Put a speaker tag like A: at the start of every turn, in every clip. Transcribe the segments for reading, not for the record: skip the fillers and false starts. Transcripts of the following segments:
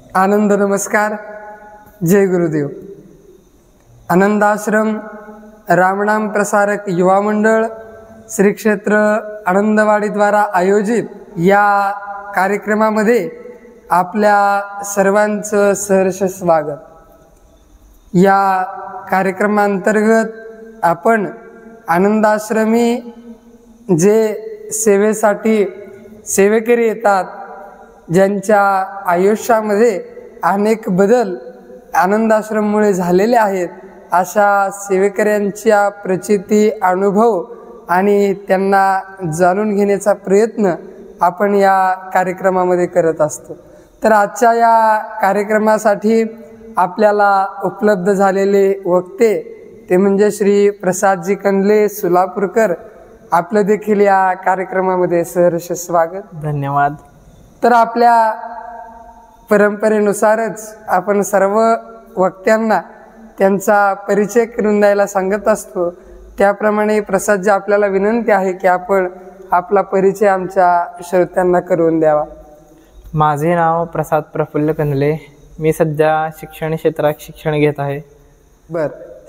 A: आनंद नमस्कार. जय गुरुदेव. आनंदाश्रम रामनाम प्रसारक युवा मंडळ श्री क्षेत्र आनंदवाडीद्वारा आयोजित या कार्यक्रमामध्ये आपल्या सर्वांचं सहर्ष स्वागत. या कार्यक्रमांतर्गत आपण आनंदाश्रमी जे सेवेसाठी सेवेकरी येतात, ज्यांच्या आयुष्यामध्ये अनेक बदल आनंदाश्रममुळे झालेले आहेत, अशा सेवेकऱ्यांच्या प्रचिती, अनुभव आणि त्यांना जाणून घेण्याचा प्रयत्न आपण या कार्यक्रमामध्ये करत असतो. तर आजच्या या कार्यक्रमासाठी आपल्याला उपलब्ध झालेले वक्ते ते म्हणजे श्री प्रसादजी कंडले सोलापूरकर. आपलं देखील या कार्यक्रमामध्ये सहर्ष स्वागत.
B: धन्यवाद.
A: तर आपल्या परंपरेनुसारच आपण सर्व वक्त्यांना त्यांचा परिचय करून द्यायला सांगत असतो. त्याप्रमाणे प्रसादजी, आपल्याला विनंती आहे की आपण आपला परिचय आमच्या श्रोत्यांना करून द्यावा.
B: माझे नाव प्रसाद प्रफुल्ल कंडले. मी सध्या शिक्षण क्षेत्रात शिक्षण घेत आहे.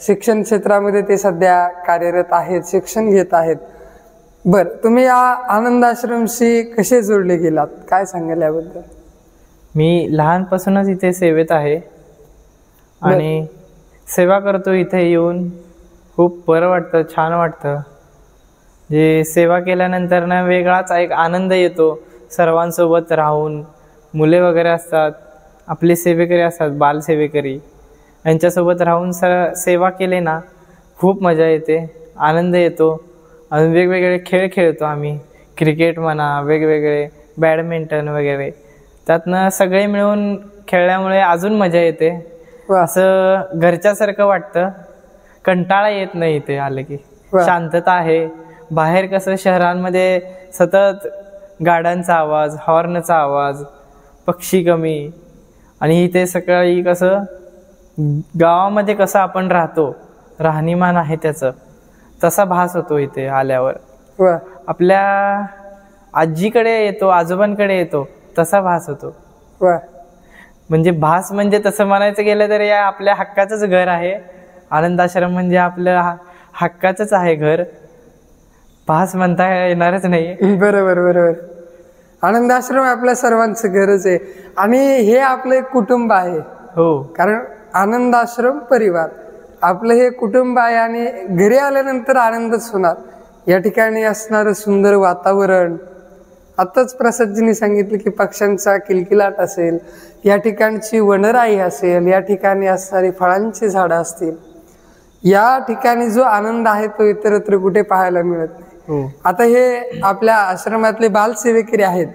A: शिक्षण क्षेत्रामध्ये ते सध्या कार्यरत आहेत, शिक्षण घेत आहेत. तुम्ही या आनंदाश्रमशी कसे जोडले गेलात, काय सांगाल याबद्दल?
B: मी लहानपासूनच इथे सेवेत आहे आणि सेवा करतो. इथे येऊन खूप बरं वाटतं, छान वाटतं. जे सेवा केल्यानंतर ना वेगळाच एक आनंद येतो. सर्वांसोबत राहून, मुले वगैरे असतात, आपले सेवेकरी असतात, बालसेवेकरी, यांच्यासोबत राहून सेवा केले ना खूप मजा येते, आनंद येतो. आणि वेगवेगळे खेळ खेळतो आम्ही. क्रिकेट म्हणा, वेगवेगळे बॅडमिंटन वगैरे, त्यातनं सगळे मिळून खेळल्यामुळे अजून मजा येते. असं घरच्यासारखं वाटतं, कंटाळा येत नाही. इथे आले की शांतता आहे. बाहेर कसं शहरांमध्ये सतत गाड्यांचा आवाज, हॉर्नचा आवाज, पक्षी कमी, आणि इथे सकाळी कसं गावामध्ये कसं आपण राहतो, राहणीमान आहे त्याचं, तसा भास होतो इथे आल्यावर. आपल्या आजीकडे येतो, आजोबांकडे येतो, तसा भास होतो. म्हणजे भास म्हणजे तसं म्हणायचं गेलं तर या आपल्या हक्काचंच घर आहे. आनंदाश्रम म्हणजे आपलं हक्काचंच आहे घर. भास म्हणता येणारच नाही.
A: बरोबर. आनंदाश्रम आपल्या सर्वांचं घरच आहे आणि हे आपलं कुटुंब आहे.
B: हो,
A: कारण आनंदाश्रम परिवार आपलं हे कुटुंब आहे आणि घरी आल्यानंतर आनंदच होणार. या ठिकाणी असणारं सुंदर वातावरण, आत्ताच प्रसादजींनी सांगितलं की पक्ष्यांचा किलकिलाट असेल, या ठिकाणची वनराई असेल, या ठिकाणी असणारी फळांची झाडं असतील, या ठिकाणी जो आनंद आहे तो इतरत्र कुठे पाहायला मिळत नाही. आता हे आपल्या आश्रमातले बालसेवेकरी आहेत,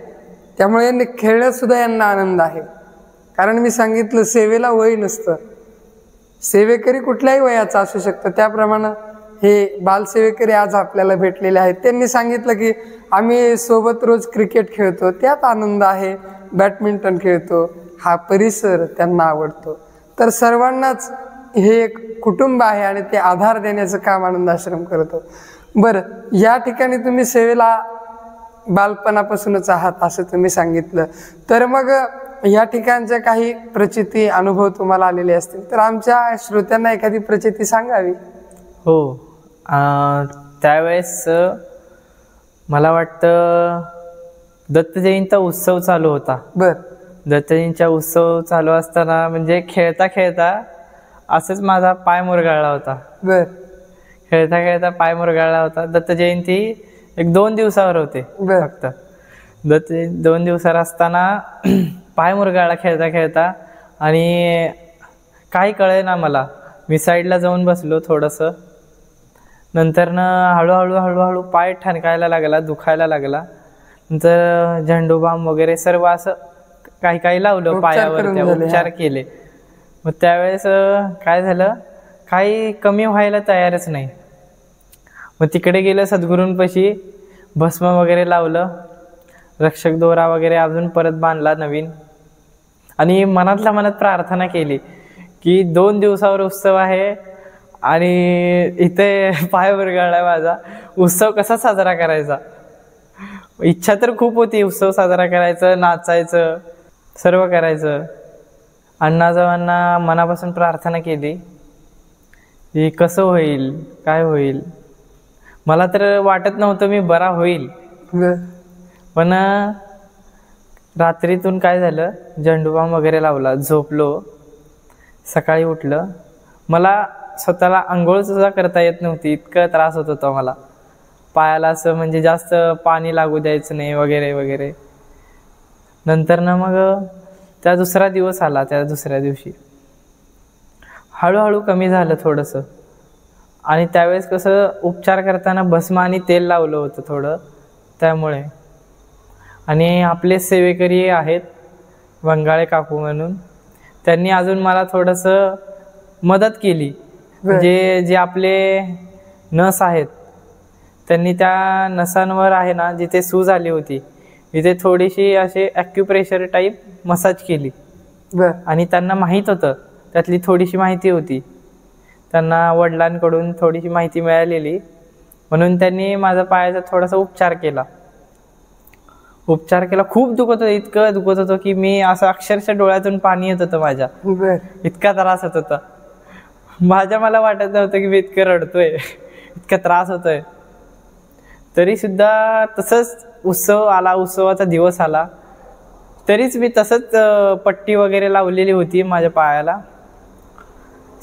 A: त्यामुळे खेळण्यात सुद्धा यांना आनंद आहे. कारण मी सांगितलं सेवेला वय नसतं, सेवेकरी कुठल्याही वयाचा असू शकतं. त्याप्रमाणे हे बालसेवेकरी आज आपल्याला भेटलेले आहेत. त्यांनी सांगितलं की आम्ही सोबत रोज क्रिकेट खेळतो, त्यात आनंद आहे. बॅडमिंटन खेळतो, हा परिसर त्यांना आवडतो. तर सर्वांनाच हे एक कुटुंब आहे आणि ते आधार देण्याचं काम आनंदाश्रम करतो. या ठिकाणी तुम्ही सेवेला बालपणापासूनच आहात असं तुम्ही सांगितलं. तर मग या ठिकाणच्या काही प्रचिती, अनुभव तुम्हाला आलेले असतील, तर आमच्या श्रोत्यांना एखादी प्रचिती सांगावी.
B: हो, त्यावेळेस मला वाटतं दत्त जयंतीचा उत्सव चालू होता. दत्त जयंतीचा उत्सव चालू असताना म्हणजे खेळता खेळता असंच माझा पाय मुरगाळला होता. खेळता खेळता पाय मुरगाळला होता. दत्त जयंती 1-2 दिवसावर होते फक्त. दत्त जयंती 2 दिवसावर असताना पाय मुरगाळला खेळता खेळता, आणि काही कळे ना मला. मी साईडला जाऊन बसलो थोडंसं. नंतरनं हळूहळू पाय ठणकायला लागला, दुखायला लागला. नंतर झेंडूबाम वगैरे सर्व असं काही लावलं पायावर, उपचार केले. मग त्यावेळेस काय झालं, काही कमी व्हायला तयारच नाही. मग तिकडे गेलं सद्गुरूंपाशी, भस्म वगैरे लावलं, रक्षक दोरा वगैरे अजून परत बांधला नवीन, आणि मनातल्या मनात प्रार्थना केली की 2 दिवसावर उत्सव आहे आणि इथे पाय मुरगाळलाय माझा, उत्सव कसा साजरा करायचा. इच्छा तर खूप होती उत्सव साजरा करायचं, नाचायचं, सर्व करायचं. अण्णासाहेबांना मनापासून प्रार्थना केली की कसं होईल, काय होईल. मला तर वाटत नव्हतं मी बरा होईल. पण रात्रीतून काय झालं, झेंडूबाम वगैरे लावला, झोपलो. सकाळी उठलं, मला स्वतःला आंघोळ सुद्धा करता येत नव्हती, इतका त्रास होत होता मला पायाला. असं म्हणजे जास्त पाणी लागू द्यायचं नाही वगैरे वगैरे. नंतर ना मग त्या दुसरा दिवस आला. त्या दुसऱ्या दिवशी हळूहळू कमी झालं थोडंसं. आणि त्यावेळेस कसं उपचार करताना भस्म आणि तेल लावलं होतं थोडं, त्यामुळे. आणि आपले सेवेकरी आहेत वंगाळे काकू म्हणून, त्यांनी अजून मला थोडंसं मदत केली. जे आपले नस आहेत, त्यांनी त्या नसांवर आहे ना, जिथे सूज आली होती तिथे थोडीशी असे ॲक्युप्रेशर टाईप मसाज केली. आणि त्यांना माहीत होतं, त्यातली थोडीशी माहिती होती त्यांना, वडिलांकडून थोडीशी माहिती मिळालेली, म्हणून त्यांनी माझा पायाचा थोडासा उपचार केला. खूप दुखत होतं, इतकं दुखत होतं की मी असं अक्षरशः डोळ्यातून पाणी येत होतं माझ्या, इतका त्रास होत होता मला वाटत नव्हतं की मी इतकं रडतोय, इतका त्रास होतोय. तरी सुद्धा तसंच उत्सवाचा दिवस आला, तरीच मी तसंच पट्टी वगैरे लावलेली होती माझ्या पायाला,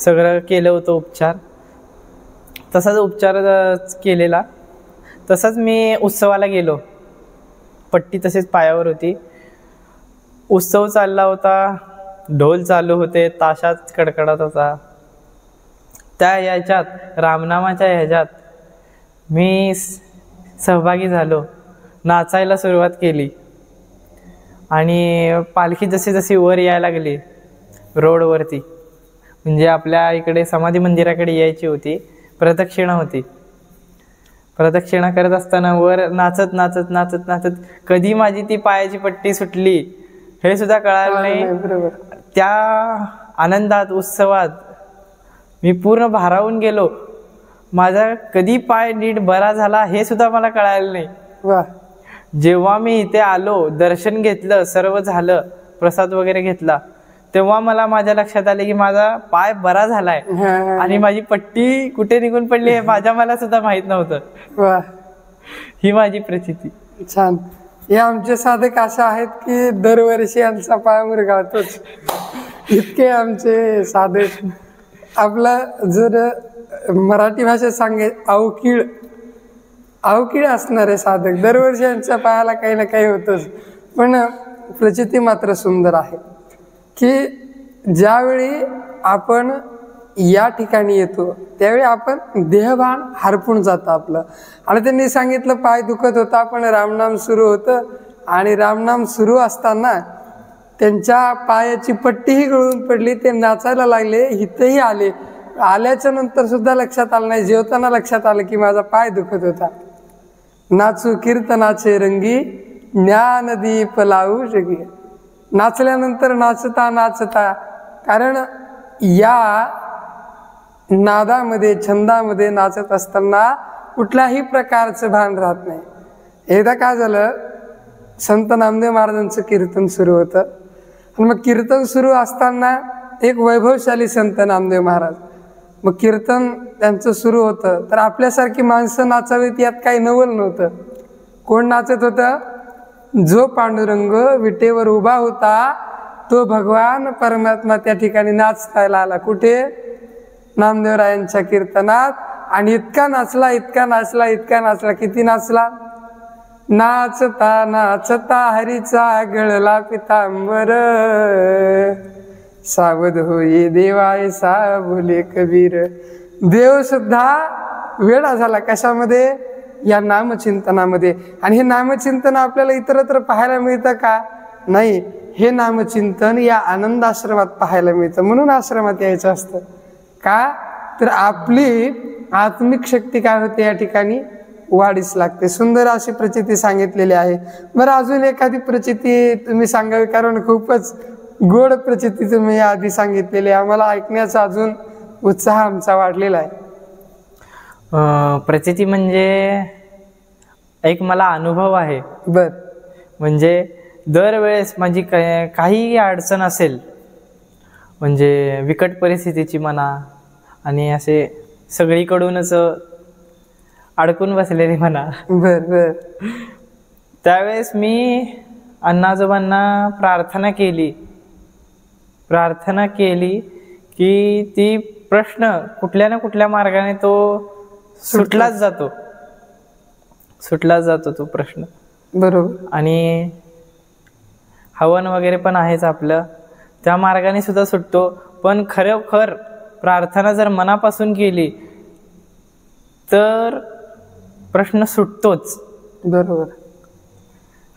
B: सगळं केलं होतं उपचार. तसाच उपचार केलेला. तसंच मी उत्सवाला गेलो, पट्टी तसेच पायावर होती. उत्सव चालला होता, ढोल चालू होते, ताशात कडकडत होता. त्या ह्याच्यात रामनामाच्या ह्याच्यात मी सहभागी झालो, नाचायला सुरुवात केली. आणि पालखी जशी जशी वर यायला लागली रोडवरती, म्हणजे आपल्या इकडे समाधी मंदिराकडे यायची होती, प्रदक्षिणा होती. प्रदक्षिणा करत असताना वर नाचत नाचत नाचत नाचत कधी माझी ती पायाची पट्टी सुटली हे सुद्धा कळालं नाही. त्या आनंदात, उत्सवात मी पूर्ण भारावून गेलो. माझा कधी पाय नीट बरा झाला हे सुद्धा मला कळालं नाही. जेव्हा मी इथे आलो, दर्शन घेतलं, सर्व झालं, प्रसाद वगैरे घेतला, तेव्हा मला माझ्या लक्षात आले की माझा पाय बरा झालाय. आणि माझी पट्टी कुठे निघून पडली हे मला सुद्धा माहित नव्हतं. ही माझी प्रचिती.
A: छान. हे आमचे साधक असे आहेत की दरवर्षी यांचा पाय मुरगाळतोच, इतके आमचे साधक. आपला जर मराठी भाषेत अवकिळ असणारे साधक, दरवर्षी यांच्या पायाला काही ना काही होतच. पण प्रचिती मात्र सुंदर आहे की ज्यावेळी आपण या ठिकाणी येतो त्यावेळी आपण देहभान हरपून जातं आपलं. आणि त्यांनी सांगितलं पाय दुखत होता, पण रामनाम सुरू होतं. आणि रामनाम सुरू असताना त्यांच्या पायाची पट्टीही गळून पडली, ते नाचायला लागले, इथंही आले. आल्याच्या नंतर सुद्धा लक्षात आलं नाही, जेवताना लक्षात आलं की माझा पाय दुखत होता. नाचू कीर्तनाचे रंगी, ज्ञानदीप लावू जगी. नाचल्यानंतर नाचता नाचता, कारण या नादामध्ये, छंदामध्ये नाचत असताना कुठल्याही प्रकारचं भान राहत नाही. एकदा काय झालं, संत नामदेव महाराजांचं कीर्तन सुरू होतं. आणि मग कीर्तन सुरू असताना एक वैभवशाली संत नामदेव महाराज, मग कीर्तन त्यांचं सुरू होतं, तर आपल्यासारखी माणसं नाचावीत यात काही नवल नव्हतं. कोण नाचत होतं? जो पांडुरंग विटेवर उभा होता तो भगवान परमात्मा त्या ठिकाणी नाचतायला आला. कुठे? नामदेवरायांच्या कीर्तनात. आणि इतका नाचला, इतका नाचला, इतका नाचला. किती नाचला? नाचता नाचता हरीचा गळला पितांबर, सावध होई देवाय सा बोले कबीर. देव सुद्धा वेडा झाला. कशामध्ये? या नामचिंतनामध्ये. आणि हे नामचिंतन आपल्याला इतरत्र पाहायला मिळतं का? नाही. हे नामचिंतन या आनंद आश्रमात पाहायला मिळतं. म्हणून आश्रमात यायचं असतं. का? तर आपली आत्मिक शक्ती काय होते या ठिकाणी? वाढीस लागते. सुंदर अशी प्रचिती सांगितलेली आहे. बरं, अजून एखादी प्रचिती तुम्ही सांगावी, कारण खूपच गोड प्रचिती तुम्ही आधी सांगितलेली. आम्हाला ऐकण्याचा अजून उत्साह आमचा वाढलेला आहे.
B: प्रचिती म्हणजे एक मला अनुभव आहे.
A: बर.
B: म्हणजे दरवेळेस माझी काही अडचण असेल म्हणजे विकट परिस्थितीची म्हणा आणि असे सगळीकडूनच अडकून बसलेली म्हणा.
A: बर बर.
B: त्यावेळेस मी अण्णाजोबांना प्रार्थना केली की ती प्रश्न कुठल्या ना कुठल्या मार्गाने तो सुटलाच जातो तो प्रश्न.
A: बरोबर.
B: आणि हवन वगैरे पण आहेच आपलं, त्या मार्गाने सुद्धा सुटतो. पण खरोखर प्रार्थना जर मनापासून केली तर प्रश्न सुटतोच.
A: बरोबर.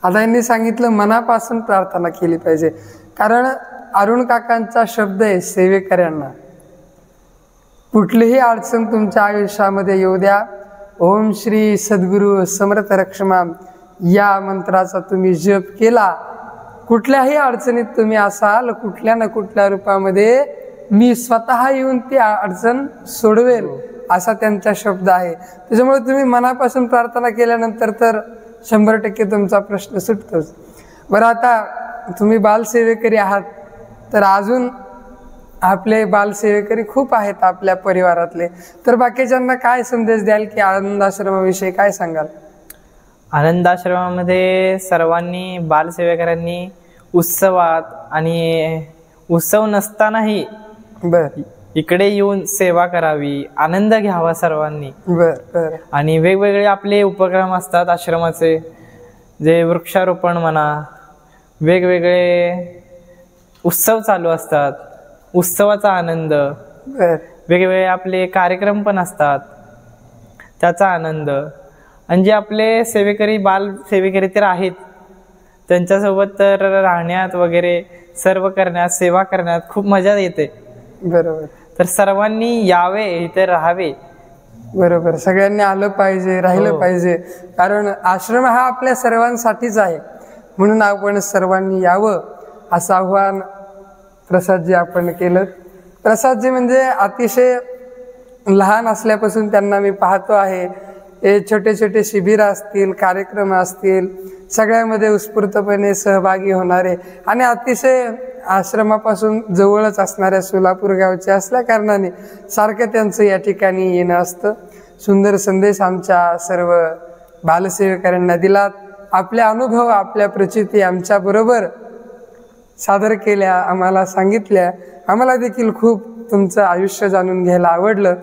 A: आता यांनी सांगितलं मनापासून प्रार्थना केली पाहिजे, कारण अरुण काकांचा शब्द आहे सेवेकऱ्यांना, कुठलीही अडचण तुमच्या आयुष्यामध्ये येऊ द्या, ओम श्री सद्गुरु समर्थ रक्षमाम या मंत्राचा तुम्ही जप केला, कुठल्याही अडचणीत तुम्ही असाल, कुठल्या ना कुठल्या रूपामध्ये मी स्वतः येऊन ती अडचण सोडवेल, असा त्यांचा शब्द आहे. त्याच्यामुळे तुम्ही मनापासून प्रार्थना केल्यानंतर तर 100% तुमचा प्रश्न सुटतोच. बरं, आता तुम्ही बालसेवेकरी आहात, तर अजून आपले बालसेवेकरी खूप आहेत आपल्या परिवारातले, तर बाकीच्यांना काय संदेश द्याल की आनंद आश्रमाविषयी काय सांगाल?
B: आनंद आश्रमामध्ये सर्वांनी बालसेवेकरांनी उत्सवात आणि उत्सव नसतानाही
A: बर
B: इकडे येऊन सेवा करावी, आनंद घ्यावा सर्वांनी.
A: बर बर.
B: आणि वेगवेगळे आपले उपक्रम असतात आश्रमाचे, जे वृक्षारोपण म्हणा, वेगवेगळे उत्सव चालू असतात, उत्सवाचा आनंद,
A: बर.
B: वेगवेगळे आपले कार्यक्रम पण असतात त्याचा आनंद. आणि जे आपले सेवेकरी बाल सेवेकरी तर आहेत त्यांच्यासोबत तर राहण्यात वगैरे सर्व करण्यात, सेवा करण्यात खूप मजा येते.
A: बरोबर.
B: तर सर्वांनी यावे, इथे राहावे.
A: बरोबर. सगळ्यांनी आलं पाहिजे, राहिलं
B: हो.
A: पाहिजे, कारण आश्रम हा आपल्या सर्वांसाठीच आहे, म्हणून आपण सर्वांनी यावं असं आव्हान प्रसादजी आपण केलं. प्रसादजी म्हणजे अतिशय लहान असल्यापासून त्यांना मी पाहतो आहे, हे छोटे छोटे शिबिर असतील, कार्यक्रम असतील, सगळ्यामध्ये उत्स्फूर्तपणे सहभागी होणारे आणि अतिशय आश्रमापासून जवळच असणाऱ्या सोलापूर गावचे असल्या कारणाने सारखं त्यांचं या ठिकाणी येणं असतं. सुंदर संदेश आमच्या सर्व बालसेवेकऱ्यांना दिलात. आपले अनुभव, आपल्या प्रचिती आमच्याबरोबर सादर केल्या, आम्हाला सांगितल्या. आम्हाला देखील खूप तुमचं आयुष्य जाणून घ्यायला आवडलं.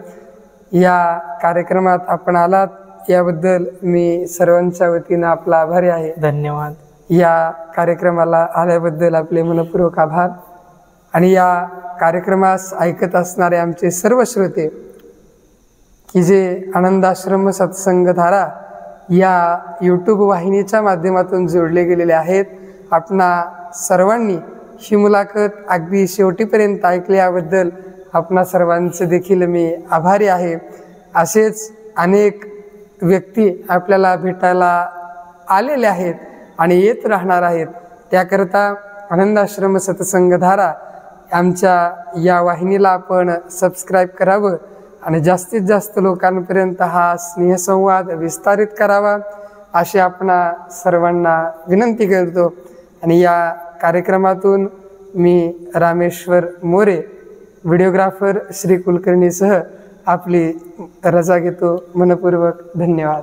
A: या कार्यक्रमात आपण आलात याबद्दल मी सर्वांच्या वतीनं आपला आभारी आहे.
B: धन्यवाद.
A: या कार्यक्रमाला आल्याबद्दल आपले मनपूर्वक आभार. आणि या कार्यक्रमास ऐकत असणारे आमचे सर्व श्रोते की जे आनंदाश्रम सत्संगधारा या यूट्यूब वाहिनीच्या माध्यमातून जोडले गेलेले आहेत, आपणा सर्वांनी ही मुलाखत अगदी शेवटीपर्यंत ऐकल्याबद्दल आपणा सर्वांचे देखील मी आभारी आहे. असेच अनेक व्यक्ती आपल्याला भेटायला आलेले आहेत आणि येत राहणार आहेत. त्याकरता आनंदाश्रम सत्संगधारा आमच्या या वाहिनीला आपण सबस्क्राईब करावं आणि जास्तीत जास्त लोकांपर्यंत हा स्नेहसंवाद विस्तारित करावा अशी आपणा सर्वांना विनंती करतो. आणि या कार्यक्रमातून मी रामेश्वर मोरे, व्हिडिओग्राफर श्री कुलकर्णीसह आपली रजा घेतो. मनपूर्वक धन्यवाद.